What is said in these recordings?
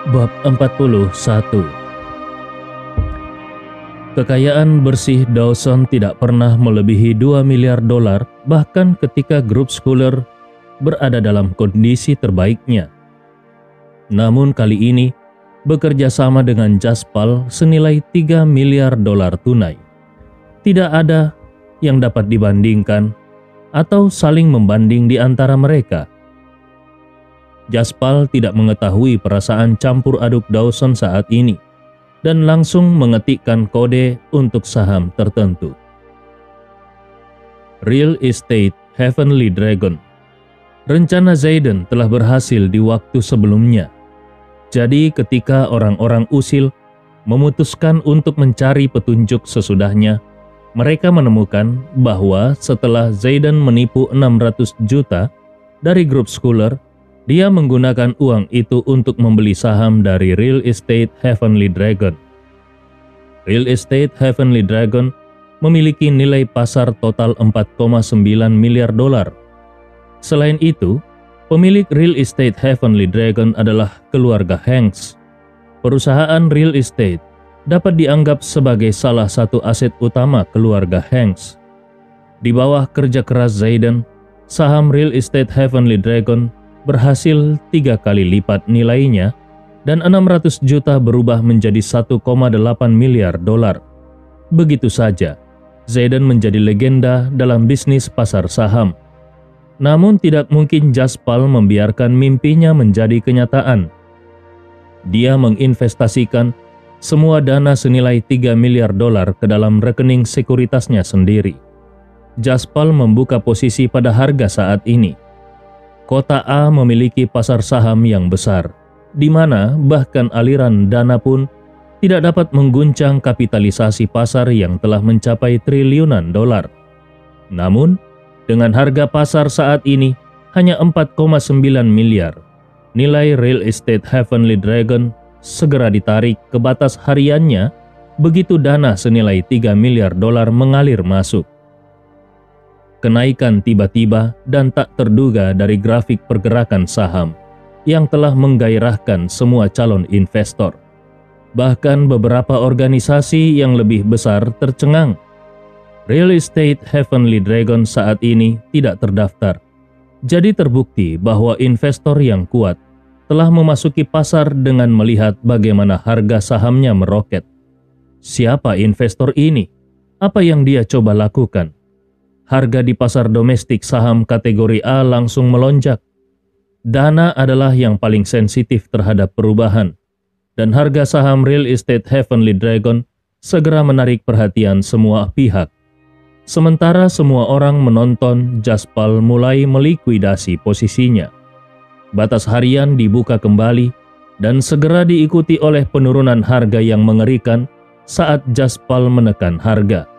Bab 41. Kekayaan bersih Dawson tidak pernah melebihi $2 miliar, bahkan ketika grup Schuyler berada dalam kondisi terbaiknya. Namun kali ini, bekerja sama dengan Jaspal senilai $3 miliar tunai. Tidak ada yang dapat dibandingkan atau saling membanding di antara mereka. Jaspal tidak mengetahui perasaan campur aduk Dawson saat ini dan langsung mengetikkan kode untuk saham tertentu. Real Estate Heavenly Dragon. Rencana Zayden telah berhasil di waktu sebelumnya. Jadi ketika orang-orang usil memutuskan untuk mencari petunjuk sesudahnya, mereka menemukan bahwa setelah Zayden menipu 600 juta dari grup Schuyler, dia menggunakan uang itu untuk membeli saham dari Real Estate Heavenly Dragon. Real Estate Heavenly Dragon memiliki nilai pasar total $4,9 miliar. Selain itu, pemilik Real Estate Heavenly Dragon adalah keluarga Hanks. Perusahaan real estate dapat dianggap sebagai salah satu aset utama keluarga Hanks. Di bawah kerja keras Zayden, saham Real Estate Heavenly Dragon berhasil 3 kali lipat nilainya dan 600 juta berubah menjadi $1,8 miliar. Begitu saja, Zayden menjadi legenda dalam bisnis pasar saham. Namun tidak mungkin Jaspal membiarkan mimpinya menjadi kenyataan. Dia menginvestasikan semua dana senilai $3 miliar ke dalam rekening sekuritasnya sendiri. Jaspal membuka posisi pada harga saat ini. Kota A memiliki pasar saham yang besar, di mana bahkan aliran dana pun tidak dapat mengguncang kapitalisasi pasar yang telah mencapai triliunan dolar. Namun, dengan harga pasar saat ini hanya 4,9 miliar, nilai Real Estate Heavenly Dragon segera ditarik ke batas hariannya begitu dana senilai $3 miliar mengalir masuk. Kenaikan tiba-tiba dan tak terduga dari grafik pergerakan saham yang telah menggairahkan semua calon investor. Bahkan beberapa organisasi yang lebih besar tercengang. Real Estate Heavenly Dragon saat ini tidak terdaftar. Jadi terbukti bahwa investor yang kuat telah memasuki pasar dengan melihat bagaimana harga sahamnya meroket. Siapa investor ini? Apa yang dia coba lakukan? Harga di pasar domestik saham kategori A langsung melonjak. Dana adalah yang paling sensitif terhadap perubahan, dan harga saham Real Estate Heavenly Dragon segera menarik perhatian semua pihak. Sementara semua orang menonton Jaspal mulai melikuidasi posisinya. Batas harian dibuka kembali dan segera diikuti oleh penurunan harga yang mengerikan saat Jaspal menekan harga.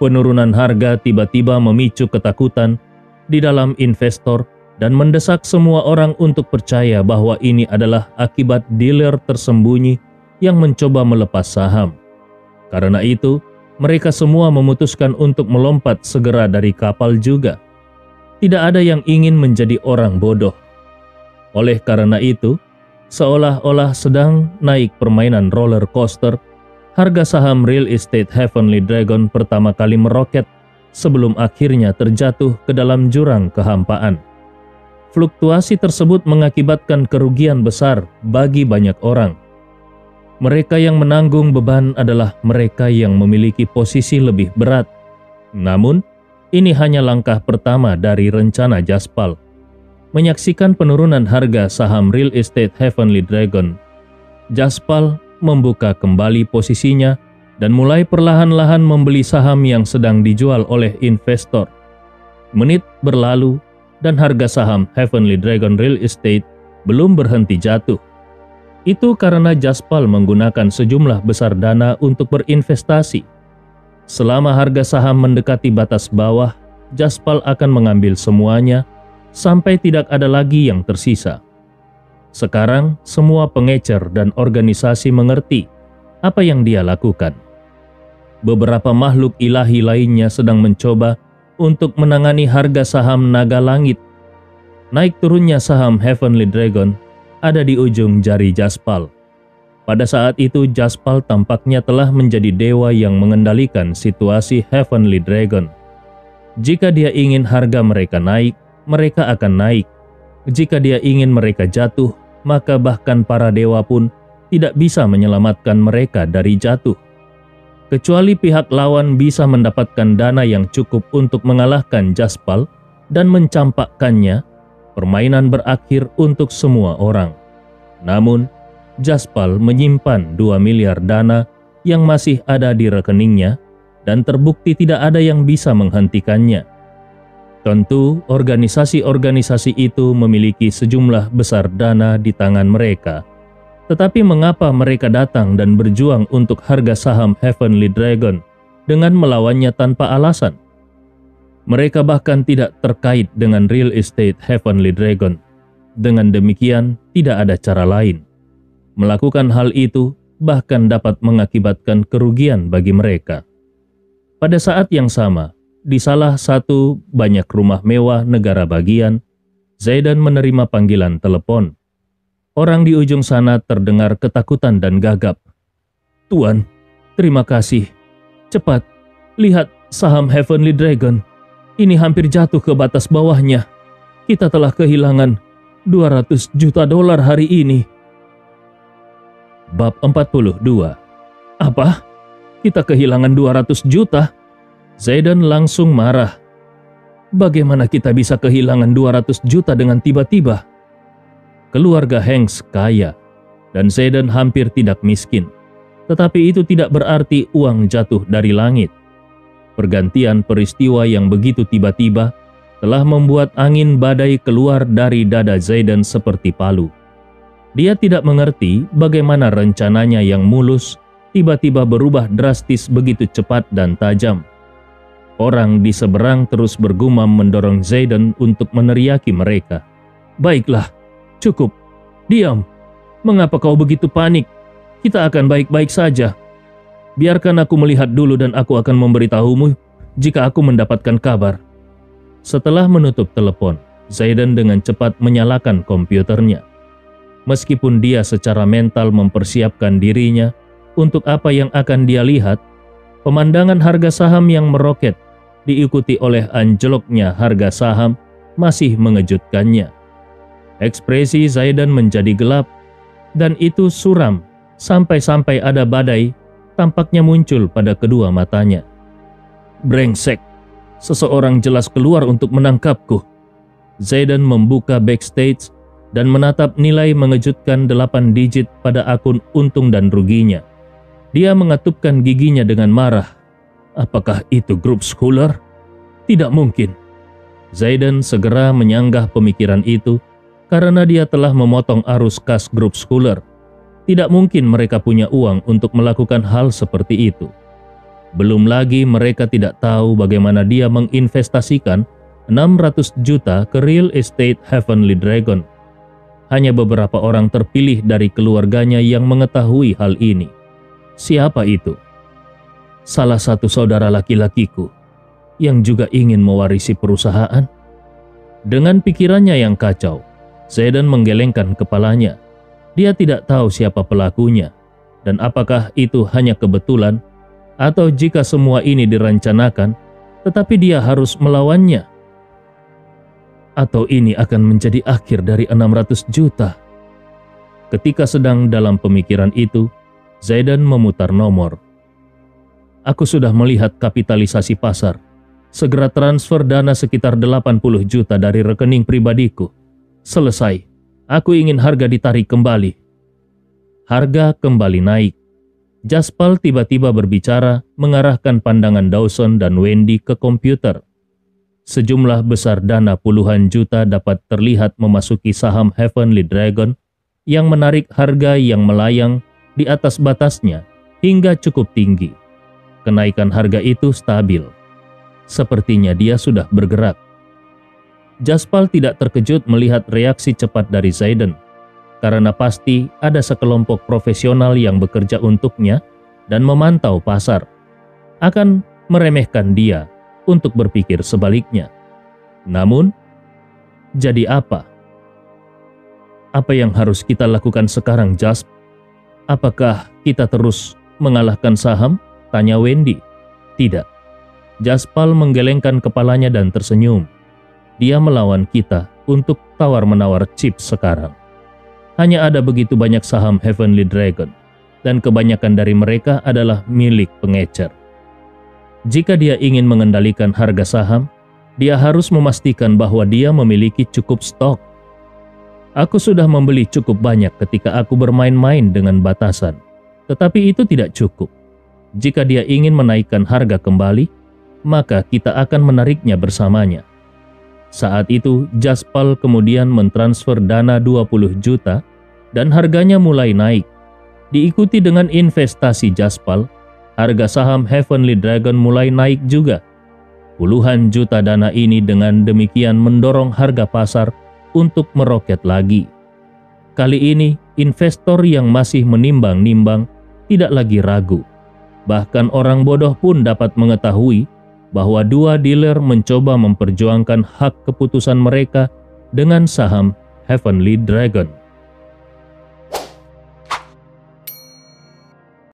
Penurunan harga tiba-tiba memicu ketakutan di dalam investor dan mendesak semua orang untuk percaya bahwa ini adalah akibat dealer tersembunyi yang mencoba melepas saham. Karena itu, mereka semua memutuskan untuk melompat segera dari kapal juga. Tidak ada yang ingin menjadi orang bodoh. Oleh karena itu, seolah-olah sedang naik permainan roller coaster, harga saham Real Estate Heavenly Dragon pertama kali meroket sebelum akhirnya terjatuh ke dalam jurang kehampaan. Fluktuasi tersebut mengakibatkan kerugian besar bagi banyak orang. Mereka yang menanggung beban adalah mereka yang memiliki posisi lebih berat. Namun, ini hanya langkah pertama dari rencana Jaspal. Menyaksikan penurunan harga saham Real Estate Heavenly Dragon, Jaspal membuka kembali posisinya dan mulai perlahan-lahan membeli saham yang sedang dijual oleh investor. Menit berlalu dan harga saham Heavenly Dragon Real Estate belum berhenti jatuh. Itu karena Jaspal menggunakan sejumlah besar dana untuk berinvestasi. Selama harga saham mendekati batas bawah, Jaspal akan mengambil semuanya sampai tidak ada lagi yang tersisa. Sekarang, semua pengecer dan organisasi mengerti apa yang dia lakukan. Beberapa makhluk ilahi lainnya sedang mencoba untuk menangani harga saham naga langit. Naik turunnya saham Heavenly Dragon ada di ujung jari Jaspal. Pada saat itu Jaspal tampaknya telah menjadi dewa yang mengendalikan situasi Heavenly Dragon. Jika dia ingin harga mereka naik, mereka akan naik. Jika dia ingin mereka jatuh, maka bahkan para dewa pun tidak bisa menyelamatkan mereka dari jatuh. Kecuali pihak lawan bisa mendapatkan dana yang cukup untuk mengalahkan Jaspal dan mencampakkannya, permainan berakhir untuk semua orang. Namun, Jaspal menyimpan 2 miliar dana yang masih ada di rekeningnya dan terbukti tidak ada yang bisa menghentikannya. Tentu, organisasi-organisasi itu memiliki sejumlah besar dana di tangan mereka. Tetapi mengapa mereka datang dan berjuang untuk harga saham Heavenly Dragon dengan melawannya tanpa alasan? Mereka bahkan tidak terkait dengan real estate Heavenly Dragon. Dengan demikian, tidak ada cara lain. Melakukan hal itu bahkan dapat mengakibatkan kerugian bagi mereka. Pada saat yang sama, di salah satu banyak rumah mewah negara bagian, Zaidan menerima panggilan telepon. Orang di ujung sana terdengar ketakutan dan gagap. "Tuan, terima kasih. Cepat, lihat saham Heavenly Dragon. Ini hampir jatuh ke batas bawahnya. Kita telah kehilangan 200 juta dolar hari ini." Bab 42. Apa? Kita kehilangan 200 juta? Zaidan langsung marah. Bagaimana kita bisa kehilangan 200 juta dengan tiba-tiba? Keluarga Hanks kaya, dan Zaidan hampir tidak miskin. Tetapi itu tidak berarti uang jatuh dari langit. Pergantian peristiwa yang begitu tiba-tiba telah membuat angin badai keluar dari dada Zaidan seperti palu. Dia tidak mengerti bagaimana rencananya yang mulus tiba-tiba berubah drastis begitu cepat dan tajam. Orang di seberang terus bergumam mendorong Zaidan untuk meneriaki mereka. "Baiklah, cukup. Diam. Mengapa kau begitu panik? Kita akan baik-baik saja. Biarkan aku melihat dulu dan aku akan memberitahumu jika aku mendapatkan kabar." Setelah menutup telepon, Zaidan dengan cepat menyalakan komputernya. Meskipun dia secara mental mempersiapkan dirinya untuk apa yang akan dia lihat, pemandangan harga saham yang meroket diikuti oleh anjloknya harga saham masih mengejutkannya. Ekspresi Zaidan menjadi gelap dan itu suram sampai-sampai ada badai tampaknya muncul pada kedua matanya. "Brengsek, seseorang jelas keluar untuk menangkapku." Zaidan membuka backstage dan menatap nilai mengejutkan 8 digit pada akun untung dan ruginya. Dia mengatupkan giginya dengan marah. Apakah itu grup Schuller? Tidak mungkin. Zaidan segera menyanggah pemikiran itu karena dia telah memotong arus kas grup Schuller. Tidak mungkin mereka punya uang untuk melakukan hal seperti itu. Belum lagi mereka tidak tahu bagaimana dia menginvestasikan 600 juta ke real estate Heavenly Dragon. Hanya beberapa orang terpilih dari keluarganya yang mengetahui hal ini. Siapa itu? Salah satu saudara laki-lakiku yang juga ingin mewarisi perusahaan. Dengan pikirannya yang kacau, Zaidan menggelengkan kepalanya. Dia tidak tahu siapa pelakunya dan apakah itu hanya kebetulan atau jika semua ini direncanakan, tetapi dia harus melawannya. Atau ini akan menjadi akhir dari 600 juta. Ketika sedang dalam pemikiran itu, Zaidan memutar nomor. "Aku sudah melihat kapitalisasi pasar. Segera transfer dana sekitar 80 juta dari rekening pribadiku. Selesai. Aku ingin harga ditarik kembali." Harga kembali naik. Jaspal tiba-tiba berbicara mengarahkan pandangan Dawson dan Wendy ke komputer. Sejumlah besar dana puluhan juta dapat terlihat memasuki saham Heavenly Dragon yang menarik harga yang melayang di atas batasnya hingga cukup tinggi. Kenaikan harga itu stabil. Sepertinya dia sudah bergerak. Jaspal tidak terkejut melihat reaksi cepat dari Zaidan, karena pasti ada sekelompok profesional yang bekerja untuknya dan memantau pasar. Akan meremehkan dia untuk berpikir sebaliknya. Namun, jadi apa? Apa yang harus kita lakukan sekarang, Jasp? Apakah kita terus mengalahkan saham? Tanya Wendy. Tidak. Jaspal menggelengkan kepalanya dan tersenyum. Dia melawan kita untuk tawar-menawar chip sekarang. Hanya ada begitu banyak saham Heavenly Dragon, dan kebanyakan dari mereka adalah milik pengecer. Jika dia ingin mengendalikan harga saham, dia harus memastikan bahwa dia memiliki cukup stok. Aku sudah membeli cukup banyak ketika aku bermain-main dengan batasan, tetapi itu tidak cukup. Jika dia ingin menaikkan harga kembali, maka kita akan menariknya bersamanya. Saat itu, Jaspal kemudian mentransfer dana 20 juta dan harganya mulai naik. Diikuti dengan investasi Jaspal, harga saham Heavenly Dragon mulai naik juga. Puluhan juta dana ini dengan demikian mendorong harga pasar untuk meroket lagi. Kali ini, investor yang masih menimbang-nimbang tidak lagi ragu. Bahkan orang bodoh pun dapat mengetahui bahwa dua dealer mencoba memperjuangkan hak keputusan mereka dengan saham Heavenly Dragon.